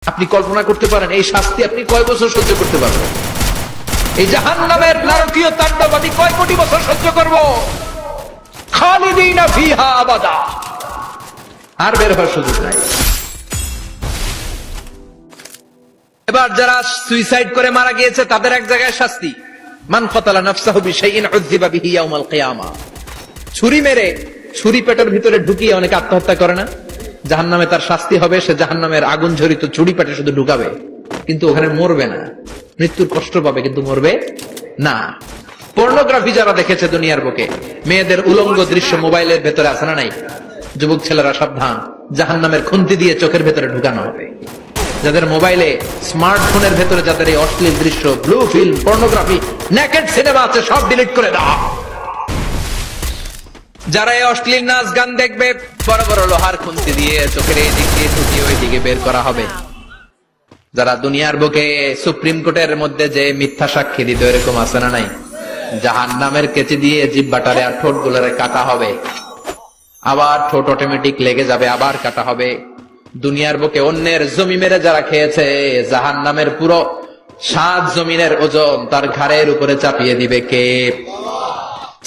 আপনি কল্পনা করতে পারেন এই শাস্তি আপনি কয় বছর সহ্য করতে পারবেন? এই জাহান্নামের নারকীয় তাণ্ডব আমি কয় কোটি বছর সহ্য করব? খালিদিনা ফিহা আবাদা, আর বের হওয়ার সুযোগ নাই। এবার যারা সুইসাইড করে মারা গিয়েছে তাদের এক জায়গায় শাস্তি, মান কাতালা নাফসাহু বিশাইইন উযযিবা বিহি ইয়াউমাল কিয়ামা। ছুরি মেরে ছুরি পেটের ভিতরে ঢুকিয়ে অনেকে আত্মহত্যা করে না? জাহান্নামে তার শাস্তি হবে, সে জাহান্নামের আগুন ঝরিত ছুরি পেটে শুধু ঢুকাবে, কিন্তু ওখানে মরবে না, মৃত্যুর কষ্ট পাবে কিন্তু মরবে না। পর্নোগ্রাফি যারা দেখেছে দুনিয়ার বুকে, মেয়েদের উলঙ্গ দৃশ্য মোবাইলের ভেতরে আছে না নাই? যুবক ছেলেরা সাবধান, জাহান্নামের খুন্তি দিয়ে চোখের ভেতরে ঢুকানো হবে। যাদের মোবাইলে স্মার্টফোনের ভেতরে যাদের এই অশ্লীল দৃশ্য, blue film, pornography, naked cinema আছে সব ডিলিট করে দাও। যারা এই অশ্লীল নাচ গান দেখবে বড় বড় লোহার খুন্তি দিয়ে চোখের এদিক দিয়ে ঢুকিয়ে ওই দিকে বের করা হবে। যারা দুনিয়ার বুকে সুপ্রিম কোর্টের মধ্যে যে মিথ্যা সাক্ষী দিত এরকম আছে না নাই? জাহান্নামের কেচি দিয়ে জিহ্বাটারে আর ঠোঁট গুলারে কাটা হবে, আবার ঠোঁট অটোমেটিক লেগে যাবে, আবার কাটা হবে। দুনিয়ার বুকে অন্যের জমি মেরে যারা খেয়েছে, জাহান্নামের পুরো 7 জমিনের ওজন তার ঘাড়ের উপরে চাপিয়ে দিবে কে?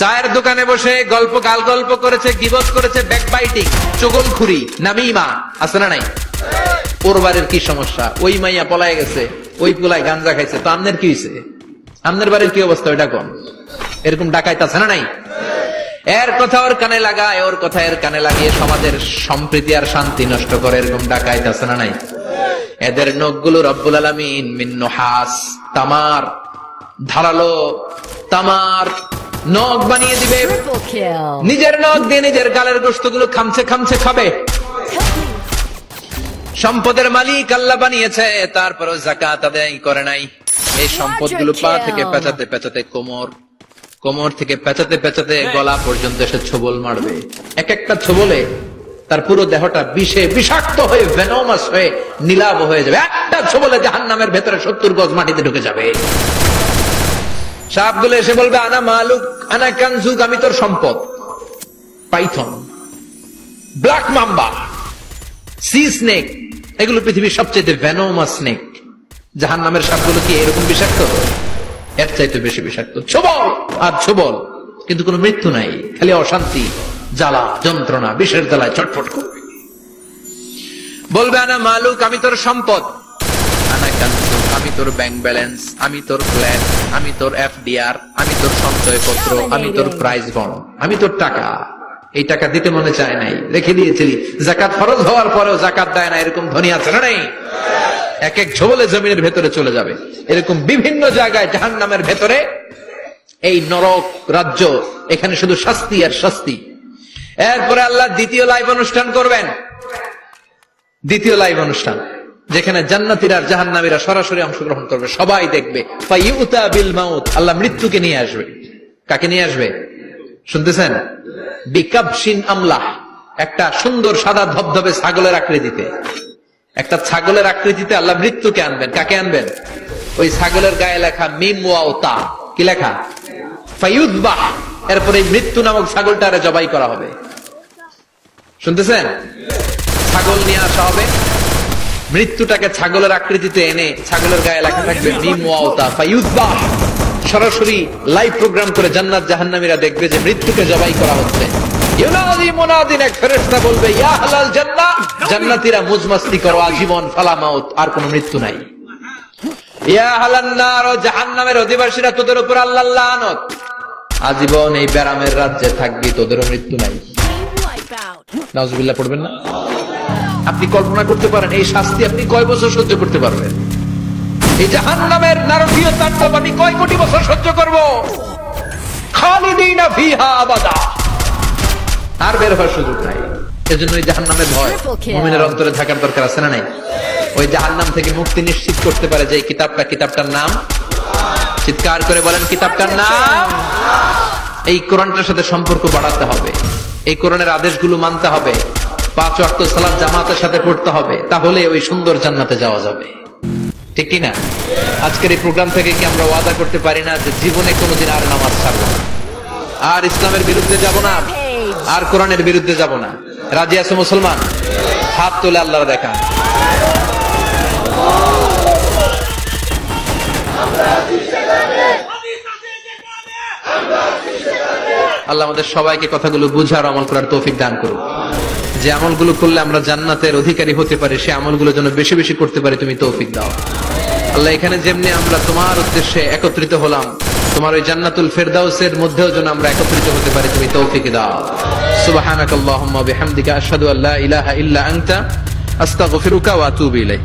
চায়ের দোকানে বসে গল্প গাল গল্প করেছে, গিবত করেছে, ব্যাকবাইটিং, চুগলখুরি, নামিমা আছে না নাই? ওর বাড়ির কি সমস্যা? ওই মাইয়া পলায় গেছে, ওই পোলায় গাঞ্জা খাইছে, তো আমনের কি হয়েছে? আমনের বাড়ির কি অবস্থা ওইটা কোন? এরকম ডাকাইত আছে না নাই? এর কথা ওর কানে লাগায়, ওর কথা এর কানে লাগিয়ে সমাজের সম্প্রীতি আর শান্তি নষ্ট করে, এরকম ডাকাইত আছে না নাই? এদের নখগুলো রব্বুল আলামিন মিন নুহাস, তামার, ধারালো তামার নখ বানিয়ে দিবে। নিজের নখ দিয়ে নিজের গালের গোশতগুলো খামছে খামছে খাবে। সম্পদের মালিক আল্লাহ বানিয়েছে, তারপরও যাকাত আদায় করে নাই। এই সম্পদগুলো পা থেকে পেঁচাতে পেঁচাতে কোমর থেকে পেঁচাতে পেঁচাতে গলা পর্যন্ত এসে ছোবল মারবে। এক একটা ছোবলে তার পুরো দেহটা বিষে বিষাক্ত হয়ে ভেনোমাস হয়ে নীলাভ হয়ে যাবে। একটা ছোবলে জাহান্নামের ভেতরে 70 গজ মাটিতে ঢুকে যাবে। সাপগুলো এসে বলবে আনা মালুক আনা কানজুক, আমি তোর সম্পদ। Python, black mamba, C snake, এগুলো পৃথিবীর সবচেয়ে ভেনোমাস স্নেক। জাহান্নামের সাপগুলো কি এরকম বিষাক্ত? এর চাইতে বেশি বিষাক্ত। ছোবল আর ছোবল, কিন্তু কোনো মৃত্যু নাই, খালি অশান্তি, জ্বালা যন্ত্রণা, বিষের জ্বালায় চটফট করবে। বলবে আনা মালুক, আমি তোর সম্পদ। আনা কানজুক, আমি তোর ব্যাংক ব্যালেন্স, আমি তোর ফ্ল্যাট, আমি তোর এফডিআর, আমি তোর সঞ্চয়পত্র, আমি তোর প্রাইজ বন্ড, আমি তোর টাকা। এই টাকা দিতে মনে চায় নাই, রেখে দিয়েছিলি। যাকাত ফরজ হওয়ার পরেও যাকাত দেয় না, এরকম ধনী আছে না নেই? এক এক ঝোলে জমিনের ভেতরে চলে যাবে। এরকম বিভিন্ন জায়গায় জাহান্নামের ভেতরে এই নরক রাজ্য, এখানে শুধু শাস্তি আর শাস্তি। এরপরে আল্লাহ দ্বিতীয় লাইভ অনুষ্ঠান করবেন। দ্বিতীয় লাইভ অনুষ্ঠান, যেখানে জান্নাতীরা আর জাহান্নামীরা সরাসরি অংশগ্রহণ করবে, সবাই দেখবে। ফাইউতা বিল মাউত, আল্লাহ মৃত্যুকে নিয়ে আসবে। কাকে নিয়ে আসবে শুনতেছেন? বিকাবশিন আমলাহ, একটা সুন্দর সাদা ধবধবে ছাগলের আকৃতিতে, একটা ছাগলের আকৃতিতে আল্লাহ মৃত্যুকে আনবেন। কাকে আনবেন? ওই ছাগলের গায়ে লেখা মিম ওয়াও তা, কি লেখা? ফায়ুযবাহ। এরপরে মৃত্যু নামক ছাগলটারে জবাই করা হবে। শুনতেছেন? ছাগল নিয়ে আসা হবে, মৃত্যুটাকে ছাগলের আকৃতিতে এনে ছাগলের গায়ে লেখা থাকবে মিম ওয়াও তা ফায়ুযবাহ। সরাসরি লাইভ প্রোগ্রাম করে জান্নাত জাহান্নামীরা দেখবে যে মৃত্যুকে জবাই করা হচ্ছে। ইউনাদি মুনাদিন, এক ফেরেশতা বলবে ইয়া আহলাল জান্নাহ, জান্নাতীরা মুজমাস্তি করো আজীবন, ফালা মাউত, আর কোনো মৃত্যু নাই। ইয়া আহলান নার, জাহান্নামের অধিবাসীরা তোদের উপর আল্লাহর লানত, আজীবন এই ব্যারামের রাজ্যে থাকবি, তোদেরও মৃত্যু নাই। নাউজুবিল্লাহ পড়বেন না? আপনি কল্পনা করতে পারেন এই শাস্তি আপনি কয় বছর সহ্য করতে পারবেন? এই জাহান্নামের নারকীয় তাণ্ডব আমি কয় কোটি বছর সহ্য করব? খালিদিনা ফিহা আবাদা, আর বের হওয়ার সুযোগ নাই। এজন্য এই জাহান্নামের ভয় মুমিনের অন্তরে থাকার দরকার আছে না নাই? ওই জাহান্নাম থেকে মুক্তি নিশ্চিত করতে পারে যে কিতাবটার নাম, চিৎকার করে বলেন কিতাবটার নাম। এই কোরআনটার সাথে সম্পর্ক বাড়াতে হবে, এই কোরআনের আদেশগুলো মানতে হবে, 5 ওয়াক্ত সালাত জামাতের সাথে পড়তে হবে, তাহলে ওই সুন্দর জান্নাতে যাওয়া যাবে। ঠিক কিনা? আজকের এই প্রোগ্রাম থেকে কি আমরা ওয়াদা করতে পারি না যে জীবনে কোনোদিন আর নামাজ ছাড়বো না, আর ইসলামের বিরুদ্ধে যাব না, আর কোরআনের বিরুদ্ধে যাব না? রাজি আছো মুসলমান? হাত তুলে আল্লাহর দেখান। আল্লাহ আমাদের সবাইকে কথাগুলো বুঝার আমল করার তৌফিক দান করুন। যে আমলগুলো করলে আমরা জান্নাতের অধিকারী হতে পারি, সে আমলগুলো যেন বেশি বেশি করতে পারি, তুমি তৌফিক দাও আল্লাহ। এখানে যেমনি আমরা তোমার উদ্দেশ্যে একত্রিত হলাম, তোমার ওই জান্নাতুল ফেরদাউসের মধ্যেও যেন আমরা একত্রিত হতে পারি, তুমি তৌফিক দাও। সুবহানাকাল্লাহুম্মা বিহামদিকা আশহাদু আল্লা ইলাহা ইল্লা আনতা আস্তাগফিরুকা ওয়া আতুবু ইলাইক।